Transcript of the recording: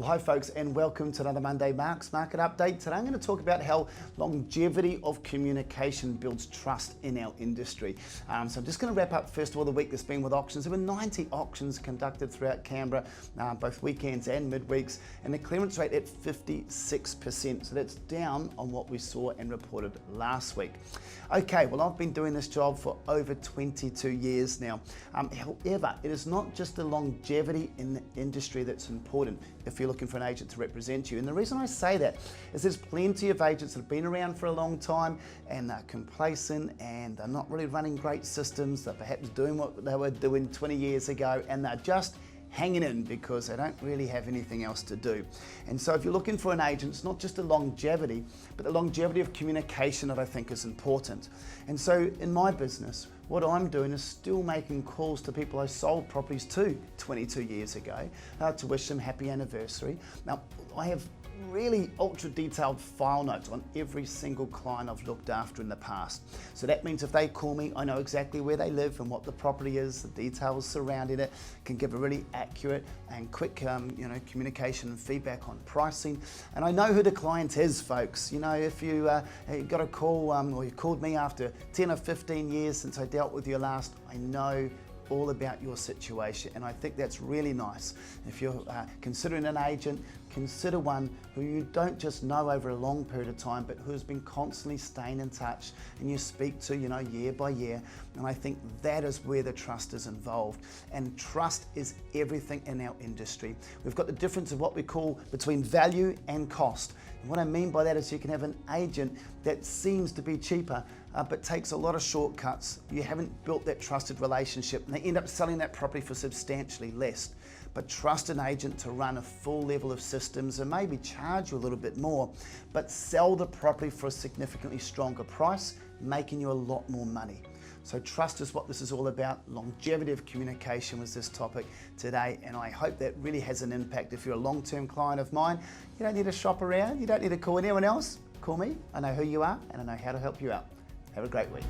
Hi folks, and welcome to another Monday Marks Market Update. Today I'm going to talk about how longevity of communication builds trust in our industry. So I'm just going to wrap up first of all the week that's been with auctions. There were 90 auctions conducted throughout Canberra, both weekends and midweeks, and the clearance rate at 56%. So that's down on what we saw and reported last week. Okay, well I've been doing this job for over 22 years now. However, it is not just the longevity in the industry that's important if you're looking for an agent to represent you. And the reason I say that is there's plenty of agents that have been around for a long time and they're complacent and they're not really running great systems. They're perhaps doing what they were doing 20 years ago and they're just hanging in because they don't really have anything else to do. And so if you're looking for an agent, it's not just the longevity, but the longevity of communication that I think is important. And so in my business, what I'm doing is still making calls to people I sold properties to 22 years ago to wish them happy anniversary. Now, I have really ultra detailed file notes on every single client I've looked after in the past. So that means if they call me, I know exactly where they live and what the property is, the details surrounding it, can give a really accurate and quick communication and feedback on pricing. And I know who the client is, folks. You know, if you got a call or you called me after 10 or 15 years since I dealt with you last, I know all about your situation, and I think that's really nice. If you're considering an agent, consider one who you don't just know over a long period of time, but who's been constantly staying in touch and you speak to, year by year. And I think that is where the trust is involved. And trust is everything in our industry. We've got the difference of what we call between value and cost. And what I mean by that is you can have an agent that seems to be cheaper, but takes a lot of shortcuts. You haven't built that trusted relationship and they end up selling that property for substantially less. But trust an agent to run a full level of systems and maybe charge you a little bit more, but sell the property for a significantly stronger price, making you a lot more money. So trust is what this is all about. Longevity of communication was this topic today, and I hope that really has an impact. If you're a long-term client of mine, you don't need to shop around, you don't need to call anyone else. Call me, I know who you are, and I know how to help you out. Have a great week.